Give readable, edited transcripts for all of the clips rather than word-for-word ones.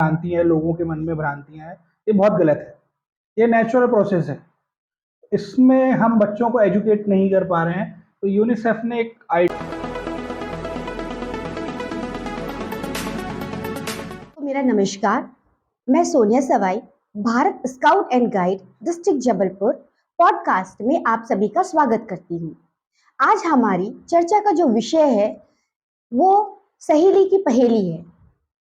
भ्रांति है, लोगों के मन में भ्रांतियां हैं, ये बहुत गलत है। ये नेचुरल प्रोसेस है। इसमें हम बच्चों को एजुकेट नहीं कर पा रहे हैं, तो यूनिसेफ ने एक तो मेरा नमस्कार। मैं Sonia Sawai, Bharat scout and guide district Jabalpur podcast में आप सभी का स्वागत करती हूँ। आज हमारी चर्चा का जो विषय है वो सहेली की पहेली है।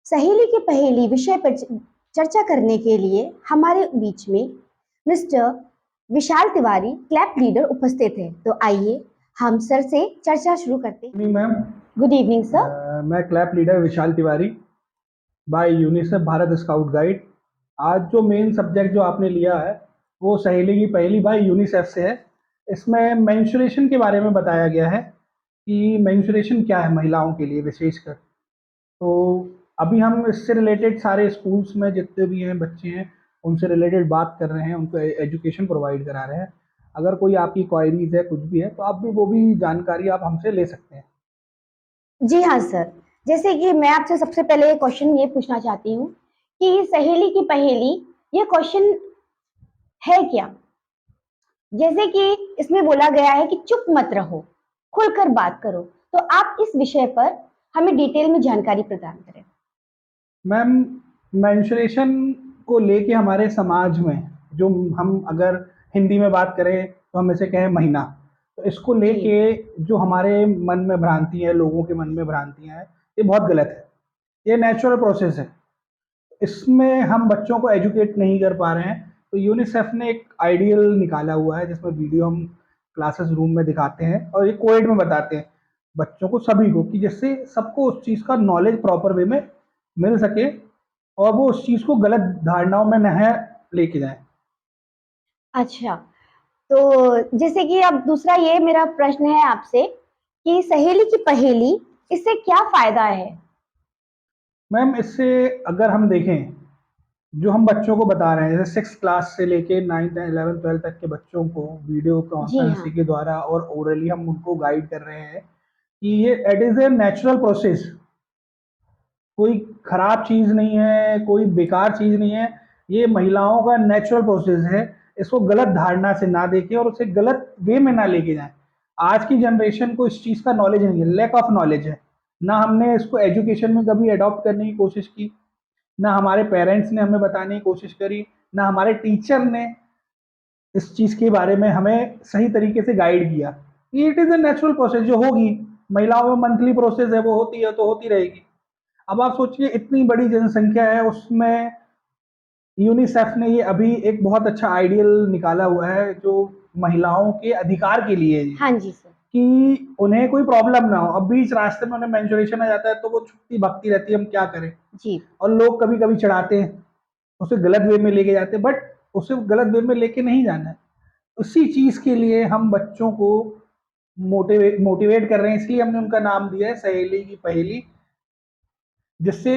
सहेली की पहेली विषय पर चर्चा करने के लिए हमारे बीच में मिस्टर विशाल तिवारी क्लैप लीडर उपस्थित है। तो आइए हम सर से चर्चा शुरू करते हैं। Ma'am, good evening sir. मैं clap leader Vishal Tiwari by UNICEF Bharat scout guide. आज जो मेन सब्जेक्ट जो आपने लिया है वो सहेली की पहेली बाय यूनिसेफ से है। इसमें मेंस्ट्रुएशन के बारे में बताया गया है कि मेंस्ट्रुएशन क्या है महिलाओं के लिए विशेषकर। तो अभी हम इससे रिलेटेड सारे स्कूल्स में जितने भी हैं बच्चे हैं उनसे रिलेटेड बात कर रहे हैं, उनको एजुकेशन प्रोवाइड करा रहे हैं। अगर कोई आपकी क्वायरीज है, कुछ भी है, तो आप भी वो भी जानकारी आप हमसे ले सकते हैं। जी हाँ सर, जैसे कि मैं आपसे सबसे पहले क्वेश्चन ये पूछना चाहती हूँ कि सहेली की पहेली ये क्वेश्चन है क्या। जैसे कि इसमें बोला गया है कि चुप मत रहो, खुलकर बात करो। तो आप इस विषय पर हमें डिटेल में जानकारी प्रदान करें। मैम, मेंस्ट्रुएशन को लेके हमारे समाज में जो हम अगर हिंदी में बात करें तो हम इसे कहें महीना। तो इसको जी लेके जो हमारे मन में भ्रांति है, लोगों के मन में भ्रांतियां हैं, ये बहुत गलत है। ये नेचुरल प्रोसेस है। इसमें हम बच्चों को एजुकेट नहीं कर पा रहे हैं, तो यूनिसेफ ने एक आइडियल निकाला हुआ है जिसमें वीडियो हम क्लासेस रूम में दिखाते हैं और ये कोएड में बताते हैं बच्चों को, सभी को, कि जिससे सबको उस चीज़ का नॉलेज प्रॉपर वे में मिल सके और वो उस चीज़ को गलत धारणाओं में न लेके जाए। अच्छा, तो जैसे कि अब दूसरा ये मेरा प्रश्न है आपसे कि सहेली की पहेली इससे क्या फायदा है। मैम, इससे अगर हम देखें, जो हम बच्चों को बता रहे हैं, जैसे 6 क्लास से लेके 9th 11th 12th तक के बच्चों को वीडियो जी हाँ। कॉन्फ्रेंसिंग के द्वारा और ओरली हम उनको गाइड कर रहे हैं कि ये it is a natural process. कोई खराब चीज़ नहीं है, कोई बेकार चीज़ नहीं है। ये महिलाओं का नेचुरल प्रोसेस है। इसको गलत धारणा से ना देखें और उसे गलत वे में ना लेके जाएं। आज की जनरेशन को इस चीज़ का नॉलेज नहीं है, लैक ऑफ नॉलेज है। ना हमने इसको एजुकेशन में कभी अडॉप्ट करने की कोशिश की, ना हमारे पेरेंट्स ने हमें बताने की कोशिश करी, ना हमारे टीचर ने इस चीज़ के बारे में हमें सही तरीके से गाइड किया। It is a natural process जो होगी। महिलाओं में मंथली प्रोसेस है, वो होती है तो होती रहेगी। अब आप सोचिए, इतनी बड़ी जनसंख्या है, उसमें यूनिसेफ ने ये अभी एक बहुत अच्छा आइडियल निकाला हुआ है जो महिलाओं के अधिकार के लिए है हाँ जी सर। कि उन्हें कोई प्रॉब्लम ना हो। अब बीच रास्ते में उन्हें मेंस्ट्रुएशन आ जाता है तो वो छुट्टी भक्ति रहती है, हम क्या करें। जी और लोग कभी कभी चढ़ाते हैं, उसे गलत वे में लेके जाते हैं, बट उसे गलत वे में लेके नहीं जाना है। उसी चीज के लिए हम बच्चों को मोटिवेट कर रहे हैं, इसलिए हमने उनका नाम दिया है सहेली की पहेली, जिससे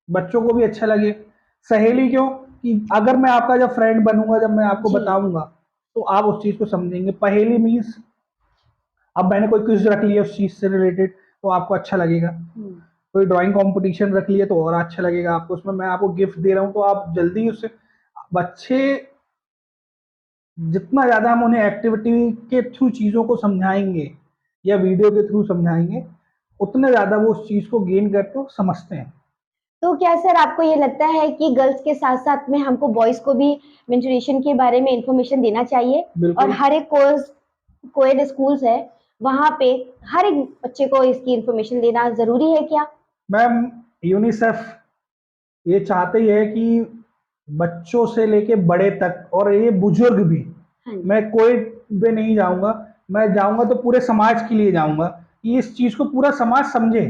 बच्चों को भी अच्छा लगे। सहेली क्यों? कि अगर मैं आपका जब फ्रेंड बनूंगा, जब मैं आपको जी बताऊंगा, तो आप उस चीज को समझेंगे। पहेली मीन्स अब मैंने कोई क्विज रख लिया उस चीज से रिलेटेड तो आपको अच्छा लगेगा। कोई ड्राइंग कंपटीशन रख लिया तो और अच्छा लगेगा आपको। उसमें मैं आपको गिफ्ट दे रहा हूँ तो आप जल्दी उससे बच्चे, जितना ज़्यादा हम उन्हें एक्टिविटी के थ्रू चीज़ों को समझाएंगे या वीडियो के थ्रू समझाएंगे, उतने ज़्यादा वो उस चीज़ को गेन करके वो समझते हैं। तो क्या सर आपको ये लगता है कि गर्ल्स के साथ साथ में हमको बॉयज को भी मेंस्ट्रुएशन के बारे में इंफॉर्मेशन देना चाहिए और बिल्कुल। हर एक कोर्स कोएड स्कूल्स है वहां पे हर एक बच्चे को इसकी इंफॉर्मेशन देना जरूरी है क्या। मैम, यूनिसेफ ये चाहते ही है कि बच्चों से लेके बड़े तक और ये बुजुर्ग भी, हाँ जी। मैं कोई पे नहीं जाऊंगा, मैं जाऊंगा तो पूरे समाज के लिए जाऊंगा कि इस चीज़ को पूरा समाज समझे।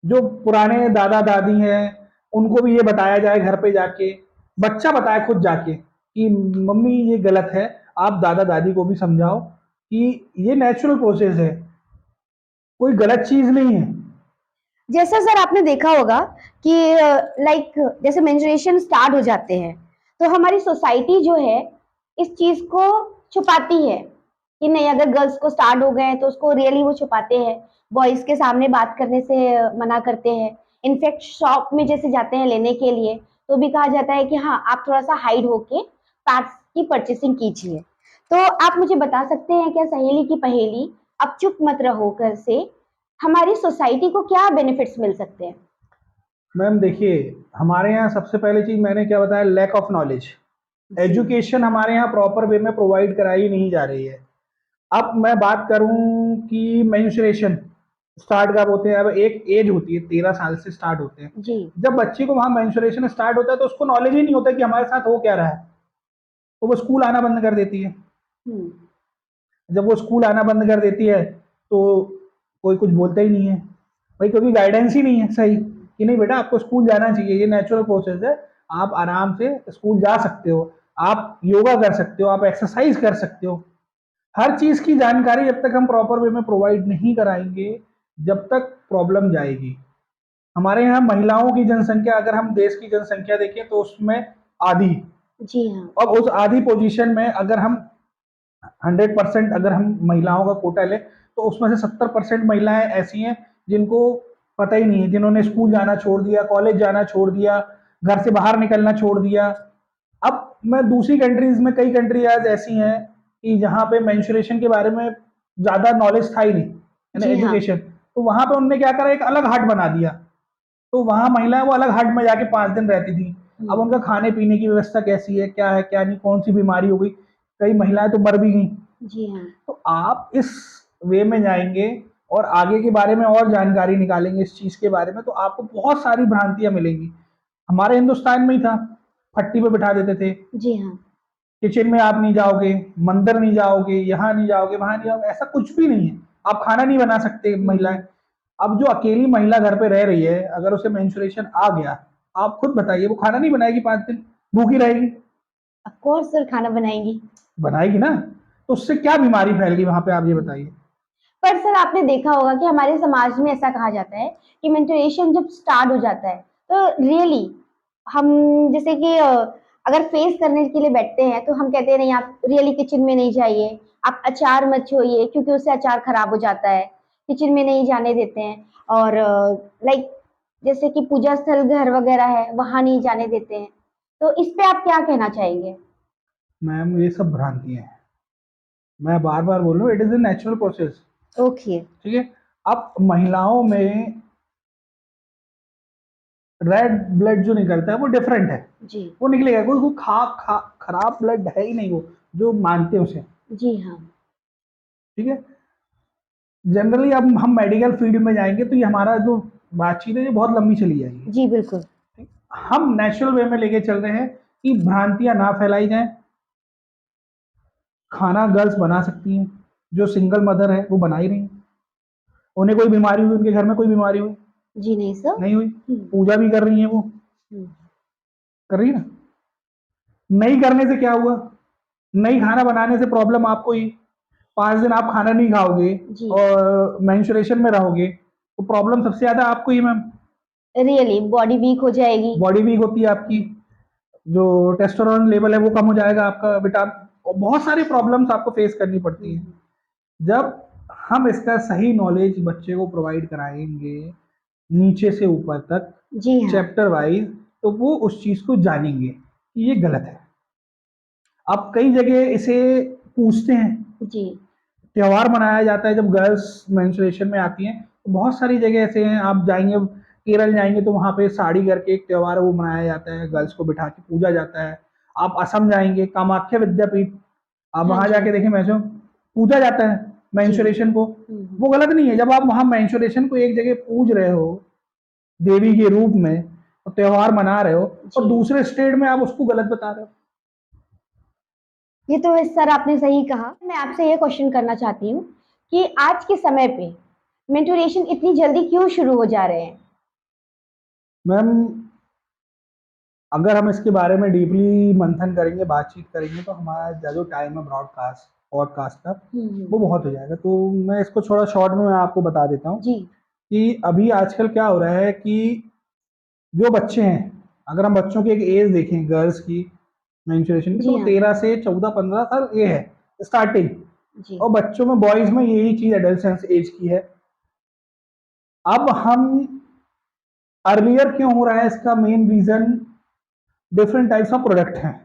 जो पुराने दादा दादी हैं उनको भी ये बताया जाए घर पे जाके, बच्चा बताए खुद जाके कि मम्मी ये गलत है। आप दादा दादी को भी समझाओ कि ये नेचुरल प्रोसेस है, कोई गलत चीज नहीं है। जैसा सर आपने देखा होगा कि लाइक जैसे मेंस्ट्रुएशन स्टार्ट हो जाते हैं तो हमारी सोसाइटी जो है इस चीज को छुपाती है कि नहीं, अगर गर्ल्स को स्टार्ट हो गए तो उसको रियली वो छुपाते हैं, बॉयज के सामने बात करने से मना करते हैं इनफैक्ट शॉप में जैसे जाते हैं लेने के लिए तो भी कहा जाता है कि हाँ आप थोड़ा सा हाइड होके पैड्स की परचेसिंग कीजिए। तो आप मुझे बता सकते हैं क्या सहेली की पहेली अब चुप मत रहो कर से हमारी सोसाइटी को क्या बेनिफिट्स मिल सकते हैं? मैम देखिए, हमारे यहाँ सबसे पहली चीज़ मैंने क्या बताया, लैक ऑफ नॉलेज। जी। एजुकेशन हमारे यहाँ प्रॉपर वे में प्रोवाइड कराई नहीं जा रही है। अब मैं बात करूँ कि मेंस्ट्रुएशन स्टार्ट कब होते हैं, अब एक एज होती है 13 साल से स्टार्ट होते हैं। जी। जब बच्चे को वहाँ मेंस्ट्रुएशन स्टार्ट होता है तो उसको नॉलेज ही नहीं होता कि हमारे साथ हो क्या रहा है, तो वो स्कूल आना बंद कर देती है। हम्म। जब वो स्कूल आना बंद कर देती है तो कोई कुछ बोलता ही नहीं है भाई, क्योंकि गाइडेंस ही नहीं है सही कि नहीं बेटा आपको स्कूल जाना चाहिए, ये नेचुरल प्रोसेस है, आप आराम से स्कूल जा सकते हो, आप योगा कर सकते हो, आप एक्सरसाइज कर सकते हो। हर चीज की जानकारी जब तक हम प्रॉपर वे में प्रोवाइड नहीं कराएंगे, जब तक प्रॉब्लम जाएगी। हमारे यहाँ महिलाओं की जनसंख्या, अगर हम देश की जनसंख्या देखें तो उसमें आधी, जी हाँ। और उस आधी पोजीशन में अगर हम 100% अगर हम महिलाओं का कोटा लें तो उसमें से 70% महिलाएं ऐसी हैं जिनको पता ही नहीं है, जिन्होंने स्कूल जाना छोड़ दिया, कॉलेज जाना छोड़ दिया, घर से बाहर निकलना छोड़ दिया। अब मैं दूसरी कंट्रीज में, कई कंट्री आज ऐसी हैं कि जहाँ पे मेंस्ट्रुएशन के बारे में ज़्यादा नॉलेज था ही नहीं, यानी जी हाँ। एजुकेशन, तो वहाँ पे उनने क्या करा, एक अलग हट बना दिया। तो वहाँ महिलाएं वो अलग हट में जाके 5 दिन रहती थी। अब हम्म। उनका खाने पीने की व्यवस्था कैसी है क्या नहीं, कौन सी बीमारी हो गई, कई महिलाएं तो मर भी गई। जी हाँ। तो आप इस वे में जाएंगे और आगे के बारे में और जानकारी निकालेंगे इस चीज के बारे में, तो आपको बहुत सारी भ्रांतियां मिलेंगी। हमारे हिंदुस्तान में ही था, फट्टी पे बिठा देते थे, जी हाँ। किचन में आप नहीं जाओगे, मंदिर नहीं जाओगे, यहाँ नहीं जाओगे, वहां नहीं जाओगे, ऐसा कुछ भी नहीं है। आप खाना नहीं बना सकते महिलाएं। हम्म। अब जो अकेली महिला घर पे रह रही है, अगर उसे मेंस्ट्रुएशन आ गया, आप खुद बताइए, वो खाना नहीं बनाएगी, 5 दिन भूखी रहेगी। ऑफ कोर्स सर खाना बनाएंगी। बनाएगी ना, तो उससे क्या बीमारी फैल गई वहां पे, आप ये हम्म। बताइए। पर सर आपने देखा होगा कि हमारे समाज में ऐसा कहा जाता है कि मेंस्ट्रुएशन जब स्टार्ट हो जाता है तो रियली हम जैसे कि अगर फेस करने के लिए बैठते हैं तो हम कहते हैं नहीं आप रियली किचन में नहीं जाइए, आप अचार मत छुइए क्योंकि उससे अचार खराब हो जाता है, किचन में नहीं जाने देते हैं। और लाइक जैसे कि पूजा स्थल घर वगैरह है वहां नहीं जाने देते हैं। तो इस पे आप क्या कहना चाहेंगे? मैम ये सब भ्रांतियां हैं, मैं बार बार बोल रहा हूँ, it is a natural process. Okay. ठीक है। अब महिलाओं में रेड ब्लड जो निकलता है वो डिफरेंट है, जी। वो निकलेगा, कोई कोई खराब ब्लड है ही नहीं वो, जो मानते हैं उसे। जी हाँ। ठीक है। जनरली अब हम मेडिकल फील्ड में जाएंगे तो ये हमारा जो बातचीत है ये बहुत लंबी चली जाएगी। जी बिल्कुल। ठीक? हम नेचुरल वे में लेके चल रहे हैं कि भ्रांतियां ना फैलाई जाएं। खाना गर्ल्स बना सकती हैं, जो सिंगल मदर है वो बना ही रही हैं। उन्हें कोई बीमारी हुई, उनके घर में कोई बीमारी हुई, जी नहीं सर। नहीं हुई, हम्म। पूजा भी कर रही हैं वो, हम्म। कर रही है ना। नहीं करने से क्या हुआ, नहीं खाना बनाने से प्रॉब्लम आपको ही, 5 दिन आप खाना नहीं खाओगे जी। और मेंस्ट्रुएशन में रहोगे तो प्रॉब्लम सबसे ज्यादा आपको ही मैम। रियली बॉडी वीक हो जाएगी। बॉडी वीक होती है आपकी, हम्म। जो टेस्टोस्टेरोन लेवल है वो कम हो जाएगा आपका, विटामिन, बहुत सारी प्रॉब्लम्स आपको फेस करनी पड़ती हैं। हम्म। जब हम इसका सही नॉलेज बच्चे को प्रोवाइड कराएंगे नीचे से ऊपर तक, जी हाँ। चैप्टर वाइज, तो वो उस चीज को जानेंगे कि ये गलत है। अब कई जगह इसे पूछते हैं, जी। त्योहार मनाया जाता है जब गर्ल्स मेंस्ट्रुएशन में आती हैं, तो बहुत सारी जगह ऐसे हैं, आप जाएंगे केरल जाएंगे तो वहाँ पे साड़ी करके एक त्योहार है वो मनाया जाता है, गर्ल्स को बिठा के पूजा जाता है। आप असम जाएंगे, कामाख्या विद्यापीठ, आप हाँ वहाँ जी। जाके देखें मैसो, पूजा जाता है जी। मेंस्ट्रुएशन को। हम्म। वो गलत नहीं है, जब आप वहाँ मेंस्ट्रुएशन को एक जगह पूज रहे हो देवी के रूप में और त्योहार मना रहे हो, जी। और दूसरे स्टेट में आप उसको गलत बता रहे हो। ये तो सर आपने सही कहा। मैं आपसे ये क्वेश्चन करना चाहती हूँ कि आज के समय पे मेंस्ट्रुएशन इतनी जल्दी क्यों शुरू हो जा रहे हैं? मैम अगर हम इसके बारे में डीपली मंथन करेंगे, बातचीत करेंगे, तो हमारा जो टाइम है ब्रॉडकास्ट पॉडकास्ट का, हम्म। वो बहुत हो जाएगा। तो मैं इसको थोड़ा शॉर्ट में मैं आपको बता देता हूँ जी। कि अभी आजकल क्या हो रहा है कि जो बच्चे हैं, अगर हम बच्चों की एक एज देखें गर्ल्स की मेंस्ट्रुएशन की, तो जी वो हाँ। 13 से 14 15 साल ये है स्टार्टिंग। जी। और बच्चों में, बॉयज में यही चीज एडolescence एज की है। अब हम अर्लियर क्यों हो रहा है, इसका main reason different types of product हैं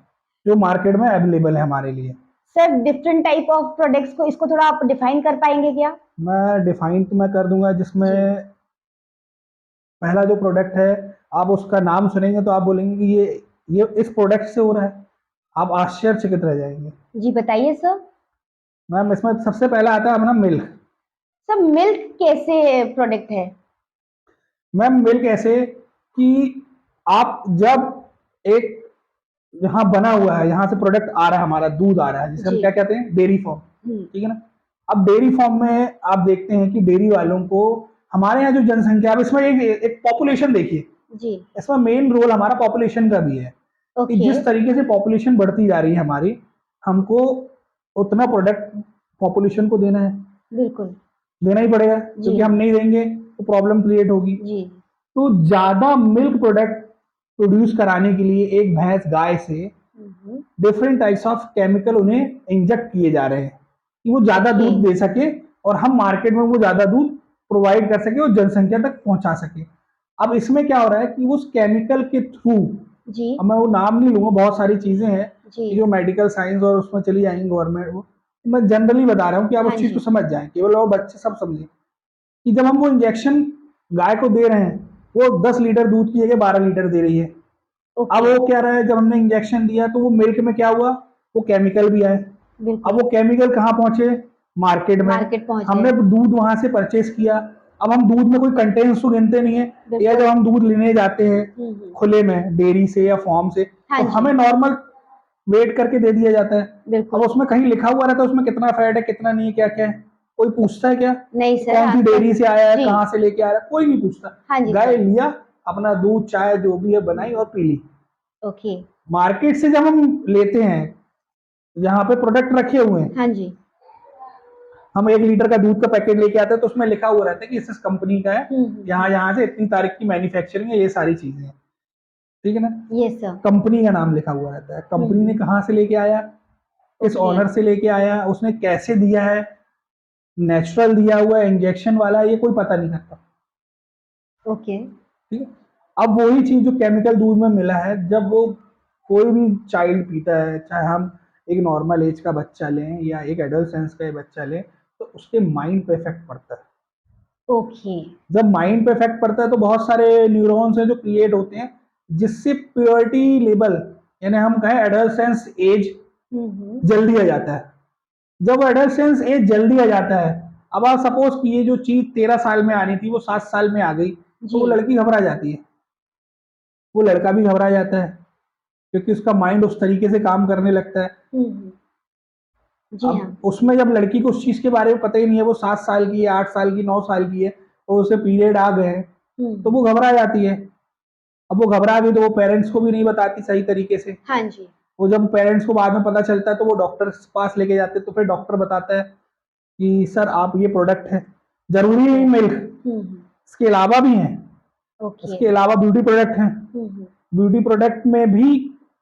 जो मार्केट में अवेलेबल है हमारे लिए। Sir different type of products को, इसको थोड़ा आप डिफाइन कर पाएंगे क्या? मैं डिफाइन तो मैं कर दूंगा, जिसमें जी पहला जो प्रोडक्ट है, आप उसका नाम सुनेंगे तो आप बोलेंगे कि ये इस प्रोडक्ट से हो रहा है, आप आश्चर्यचकित रह जाएंगे। जी बताइए सर। मैम इसमें सबसे पहला आता है अपना मिल्क। सर मिल्क कैसे प्रोडक्ट है? मैम मिल्क ऐसे कि आप जब एक, यहाँ बना हुआ है, यहाँ से प्रोडक्ट आ रहा है, हमारा दूध आ रहा है जिसे हम जी। क्या कहते हैं, डेयरी फॉर्म। हम्म। ठीक है ना। अब डेयरी फॉर्म में आप देखते हैं कि डेयरी वालों को, हमारे यहाँ जो जनसंख्या, अब इसमें एक पॉपुलेशन देखिए, जी। इसमें मेन रोल हमारा पॉपुलेशन का भी है कि ओके। जिस तरीके से पॉपुलेशन बढ़ती जा रही है हमारी, हमको उतना प्रोडक्ट पॉपुलेशन को देना है, बिल्कुल। देना ही पड़ेगा, जी क्योंकि हम हाँ। नहीं देंगे तो प्रॉब्लम क्रिएट होगी। जी। तो ज्यादा मिल्क प्रोडक्ट प्रोड्यूस कराने के लिए एक भैंस गाय से हम्म। डिफरेंट टाइप्स ऑफ केमिकल उन्हें इंजेक्ट किए जा रहे हैं कि वो ज्यादा ओके। दूध दे सके और हम मार्केट में वो ज्यादा दूध प्रोवाइड कर सके और जनसंख्या तक पहुंचा सके। अब इसमें क्या हो रहा है कि उस केमिकल के थ्रू, जी। अब मैं वो नाम नहीं लूंगा, बहुत सारी चीजें हैं जी। कि जो मेडिकल साइंस और उसमें चली जाएंगी गवर्नमेंट, वो मैं जनरली बता रहा हूँ कि आप हाँ उस चीज को जी। समझ जाएं, केवल और बच्चे सब समझें कि जब हम वो इंजेक्शन गाय को दे रहे हैं, वो 10 लीटर दूध की जगह 12 लीटर दे रही है। अब ओके। वो क्या रहा है, जब हमने इंजेक्शन दिया तो वो मिल्क में क्या हुआ, वो केमिकल भी आए। अब बिल्कुल। वो केमिकल कहाँ पहुंचे, मार्केट में। मार्केट पहुंच हमने गए। दूध वहां से परचेज किया। अब हम दूध में कोई कंटेंट्स तो गिनते नहीं है, या जब बिल्कुल। हम दूध लेने जाते हैं हम्म। खुले में डेयरी से या फार्म से, हाँ तो जी। हमें नॉर्मल वेट करके दे दिया जाता है। अब बिल्कुल। उसमें कहीं लिखा हुआ रहता है उसमें कितना फैट है कितना नहीं है क्या क्या है, कोई पूछता है क्या नहीं कि सर, कौन सी आपका। डेयरी से आया है, जी। कहाँ से लेके आ रहा है, कोई नहीं पूछता। हाँ जी गाय सर। लिया, अपना दूध चाय जो भी है बनाई और पी ली। ओके। मार्केट से जब हम लेते हैं, यहाँ पे प्रोडक्ट रखे हुए हैं, हाँ जी। हम 1 लीटर का दूध का पैकेट लेके आते हैं तो उसमें लिखा हुआ रहता है कि इस कंपनी का है, यहाँ हम्म। यहाँ से इतनी तारीख की मैन्युफैक्चरिंग है, ये सारी चीजें हैं। ठीक है ना। Yes sir. कंपनी का नाम लिखा हुआ रहता है, कंपनी ने हम्म। कहाँ से लेके आया, किस ओके। ऑनर से लेके आया, उसने कैसे दिया है, नेचुरल दिया हुआ है, इंजेक्शन वाला है, ये कोई पता नहीं करता। ओके। ठीक है। अब वही चीज जो केमिकल दूध में मिला है, जब वो कोई भी चाइल्ड पीता है, चाहे हम एक नॉर्मल एज का बच्चा लें या एक एडोलसेंस का बच्चा लें, तो उसके माइंड पे इफेक्ट पड़ता है। ओके। जब माइंड पे इफेक्ट पड़ता है तो बहुत सारे न्यूरॉन्स हैं जो क्रिएट होते हैं, जिससे प्योरिटी लेवल, यानी हम कहें एडोलसेंस एज, हम्म। जल्दी आ जाता है। जब एडोलसेंस एज जल्दी आ जाता है, अब आप सपोज कि ये जो चीज 13 साल में आनी थी वो 7 साल में आ गई, तो जी। वो लड़की घबरा जाती है, वो लड़का भी घबरा जाता है, क्योंकि उसका माइंड उस तरीके से काम करने लगता है। हम्म। जी हाँ। अब उसमें जब लड़की को उस चीज के बारे में पता ही नहीं है, वो 7 साल की है, 8 साल की, 9 साल की है, और उसे पीरियड आ गए हैं, तो हम्म। वो घबरा जाती है। अब वो घबरा गई तो वो पेरेंट्स को भी नहीं बताती सही तरीके से। हाँ जी। वो जब पेरेंट्स को बाद में पता चलता है तो वो डॉक्टर के पास लेके जाते हैं, तो फिर डॉक्टर बताता है कि सर आप ये प्रोडक्ट है, जरूरी ओके। नहीं मिल्क, हम्म। इसके अलावा भी हैं, ओके। इसके अलावा ब्यूटी प्रोडक्ट हैं। हम्म। ब्यूटी प्रोडक्ट में भी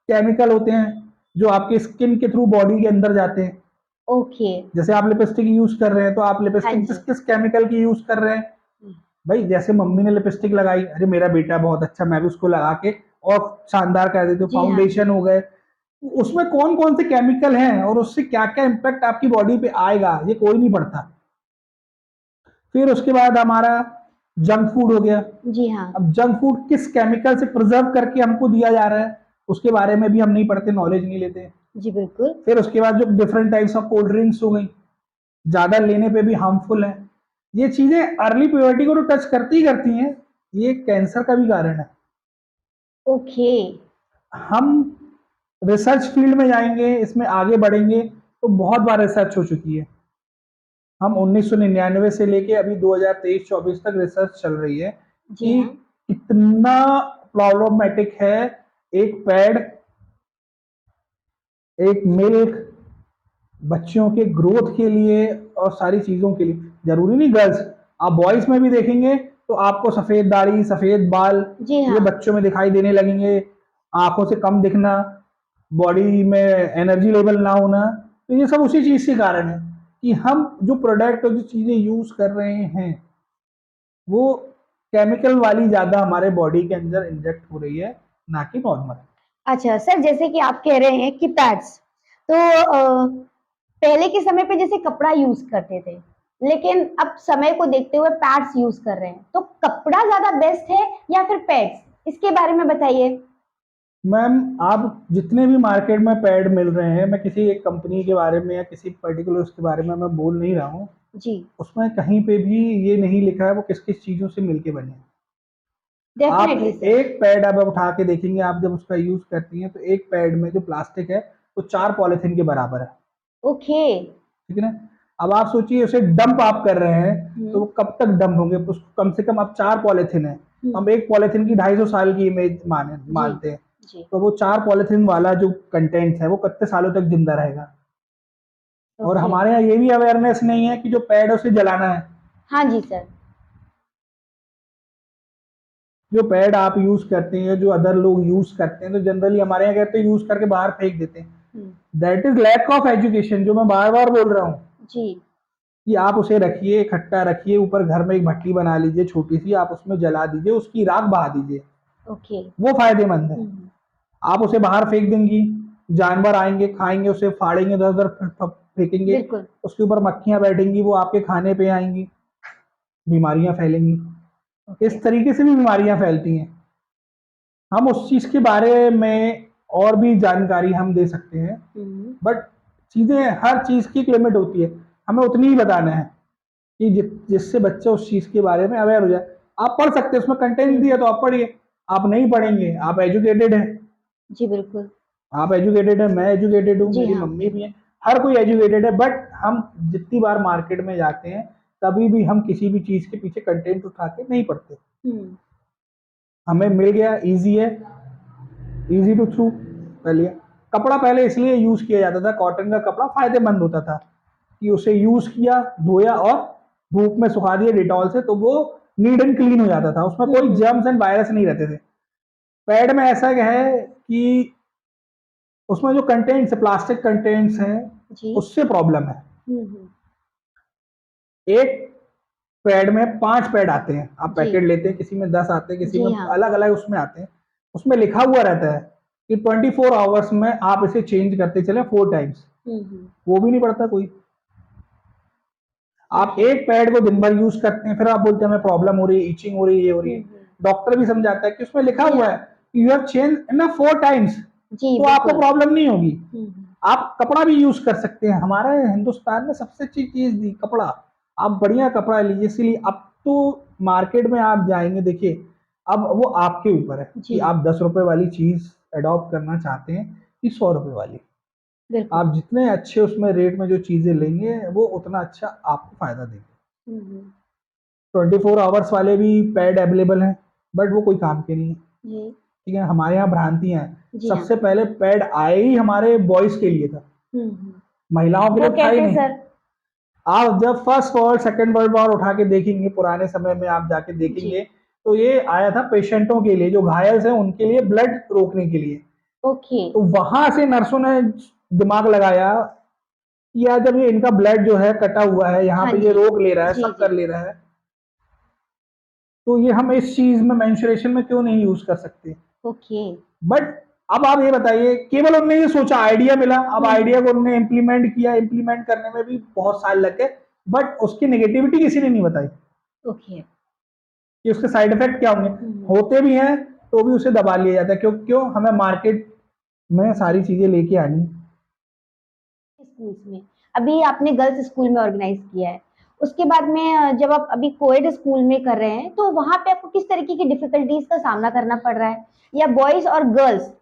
केमिकल होते हैं जो आपके स्किन के थ्रू बॉडी के अंदर जाते हैं। ओके। जैसे आप लिपस्टिक यूज कर रहे हैं, तो आप हाँ लिपस्टिक किस जी। किस केमिकल की यूज कर रहे हैं। हम्म। भाई जैसे मम्मी ने लिपस्टिक लगाई, अरे मेरा बेटा बहुत अच्छा, मैं भी उसको लगा के और शानदार कर देती हूँ। जी हाँ। फाउंडेशन हो गए, उसमें कौन कौन से केमिकल हैं और उससे क्या क्या इम्पैक्ट आपकी बॉडी पे आएगा, ये कोई नहीं पढ़ता। फिर उसके बाद हमारा जंक फूड हो गया। जी हाँ। अब जंक फूड किस केमिकल से प्रिजर्व करके हमको दिया जा रहा है, उसके बारे में भी हम नहीं पढ़ते, नॉलेज नहीं लेते। जी बिल्कुल। फिर उसके बाद जो different types of cold drinks हो गई, ज्यादा लेने पे भी हार्मफुल है। ये चीजें अर्ली प्योरिटी को तो टच करती ही करती हैं, ये कैंसर का भी कारण है। ओके। हम रिसर्च फील्ड में जाएंगे, इसमें आगे बढ़ेंगे तो बहुत बार रिसर्च हो चुकी है। हम 1999 से लेके अभी 2023-24 तक रिसर्च चल रही है जी कि हाँ। कितना प्रॉब्लमेटिक है एक पैड, एक मिल्क, बच्चों के ग्रोथ के लिए और सारी चीजों के लिए। जरूरी नहीं गर्ल्स, आप बॉयज में भी देखेंगे तो आपको सफेद दाढ़ी, सफेद बाल, जी ये हाँ। बच्चों में दिखाई देने लगेंगे, आंखों से कम दिखना, बॉडी में एनर्जी लेवल ना होना। तो ये सब उसी चीज के कारण है कि हम जो प्रोडक्ट और जो चीजें यूज कर रहे हैं वो केमिकल वाली ज्यादा हमारे बॉडी के अंदर इंजेक्ट हो रही है, ना कि नॉर्मल। अच्छा सर, जैसे कि आप कह रहे हैं कि पैड्स, तो पहले के समय पे जैसे कपड़ा यूज करते थे, लेकिन अब समय को देखते हुए पैड्स यूज कर रहे हैं, तो कपड़ा ज्यादा बेस्ट है या फिर पैड्स, इसके बारे में बताइए। मैम, आप जितने भी मार्केट में पैड मिल रहे हैं, मैं किसी एक कंपनी के बारे में या किसी पर्टिकुलर उसके बारे में मैं बोल नहीं रहा हूँ, जी। उसमें कहीं पे भी ये नहीं लिखा है वो किस किस चीजों से मिलके बने हैं। आप डेफिनेटली सर। एक पैड आप उठा के देखेंगे, आप जब उसका यूज करती हैं तो एक पैड में जो प्लास्टिक है वो 4 पॉलीथीन के बराबर है। ओके। ठीक है ना? अब आप सोचिए उसे डंप आप कर रहे हैं, तो वो हम्म। कब तक डंप होंगे? उसको कम से कम अब 4 पॉलीथीन है, हम्म। हम एक पॉलीथीन की 250 साल की इमेज जी। मानते हैं, जी। तो वो 4 पॉलीथीन वाला जो कंटेंट है वो कितने सालों तक जिंदा रहेगा? और ओके। हमारे यहाँ ये भी अवेयरनेस नहीं है कि जो पैड है उसे जलाना है। हाँ जी सर। जो पैड आप यूज करते हैं, जो अदर लोग यूज करते हैं, तो जनरली हमारे यहाँ कहते हैं यूज करके बाहर फेंक देते हैं। Hmm. That is lack of education, जो मैं बार बार बोल रहा हूँ जी। कि आप उसे रखिए, इकट्ठा रखिए, ऊपर घर में एक भट्टी बना लीजिए छोटी सी, आप उसमें जला दीजिए, उसकी राख बहा दीजिए, ओके। वो फायदेमंद है। हम्म। आप उसे बाहर फेंक देंगी, जानवर आएंगे, खाएंगे उसे, फाड़ेंगे, इधर उधर फेंकेंगे, बिल्कुल। उसके ऊपर मक्खियां बैठेंगी, वो आपके खाने पे आएंगी, बीमारियां फैलेंगी। ओके। इस तरीके से भी बीमारियां फैलती हैं। हम उस चीज के बारे में और भी जानकारी हम दे सकते हैं, हम्म। बट चीजें, हर चीज की एक लिमिट होती है, हमें उतनी ही बताना है कि जिससे बच्चा उस चीज के बारे में अवेयर हो जाए। आप पढ़ सकते हैं, उसमें कंटेंट दिया तो आप पढ़िए, आप नहीं पढ़ेंगे, आप एजुकेटेड हैं, जी बिल्कुल। आप एजुकेटेड है, मैं एजुकेटेड हूँ, जी मेरी हाँ। मम्मी भी है, हर कोई एजुकेटेड है, बट हम जितनी बार मार्केट में जाते हैं कभी भी हम किसी भी चीज के पीछे कंटेंट उठा के नहीं पढ़ते। हम्म। हमें मिल गया, इजी है, इजी टू थ्रू। पहले कपड़ा पहले इसलिए यूज किया जाता था, कॉटन का कपड़ा फायदेमंद होता था कि उसे यूज किया, धोया और धूप में सुखा दिया डिटॉल से, तो वो नीट एंड क्लीन हो जाता था, उसमें कोई हम्म। जर्म्स एंड वायरस नहीं रहते थे। पैड में ऐसा है कि उसमें जो कंटेंट्स है, प्लास्टिक कंटेंट्स हैं, जी। उससे प्रॉब्लम है। हम्म। एक पैड में 5 पैड आते हैं, आप जी। पैकेट लेते हैं, किसी में 10 आते हैं, किसी जी में हाँ। अलग अलग उसमें आते हैं, उसमें लिखा हुआ रहता है कि 24 आवर्स में आप इसे चेंज करते चले 4 टाइम्स। हम्म। वो भी नहीं पड़ता कोई। आप ओके। एक पैड को दिन भर यूज करते हैं, फिर आप बोलते हैं हमें प्रॉब्लम हो रही है, इचिंग हो रही है, ये हो रही है। हम्म। डॉक्टर भी समझाता है कि उसमें लिखा जी हुआ हाँ। है you have change in 4 times, जी तो आपको बिल्कुल। प्रॉब्लम नहीं होगी। हम्म। आप कपड़ा भी यूज कर सकते हैं, हमारे हिंदुस्तान में सबसे अच्छी चीज दी कपड़ा। आप बढ़िया कपड़ा लीजिए, इसीलिए अब तो मार्केट में आप जाएंगे, देखिए अब वो आपके ऊपर है कि जी आप 10 रुपए वाली चीज अडॉप्ट करना चाहते हैं कि 100 रुपए वाली। बिल्कुल। आप जितने अच्छे उसमें रेट में जो चीजें लेंगे वो उतना अच्छा आपको फायदा देंगे। हम्म। 24 आवर्स वाले भी पैड अवेलेबल हैं, बट वो कोई काम के नहीं है। जी। ठीक है, हमारे यहाँ भ्रांतियां हैं। जी हाँ। सबसे पहले पैड आए ही हमारे बॉयज के लिए था, हम्म। महिलाओं के वो लिए था ही कैसे नहीं। सर? आप जब first world second world war उठा के देखेंगे, पुराने समय में आप जाके जी। देखेंगे, तो ये आया था पेशेंटों के लिए, जो घायल हैं उनके लिए, ब्लड रोकने के लिए। ओके। तो वहां से नर्सों ने दिमाग लगाया कि यार जब ये इनका ब्लड जो है कटा हुआ है, यहाँ हाँ पे ये जी। रोक ले रहा है, जी सब जी। कर ले रहा है, तो ये हम इस चीज में मेंस्ट्रुएशन में क्यों नहीं यूज कर सकते? ओके। बट अब आप ये बताइए, केवल उनने ये सोचा, आइडिया मिला, अब आइडिया हम्म। को उन्होंने इम्प्लीमेंट किया, इम्प्लीमेंट करने में भी बहुत साल लग गए, बट उसकी नेगेटिविटी किसी ने नहीं बताई ओके। कि उसके साइड इफेक्ट क्या होंगे। हम्म। होते भी हैं तो भी उसे दबा लिया जाता है, क्यों क्यों हमें मार्केट में जी। सारी चीजें लेके आनी। स्कूल्स में, अभी आपने गर्ल्स स्कूल में ऑर्गेनाइज किया है, उसके बाद में जब आप अभी कोएड स्कूल में कर रहे हैं, तो वहां पे आपको किस तरीके की डिफिकल्टीज का सामना करना पड़ रहा है, या बॉयज और गर्ल्स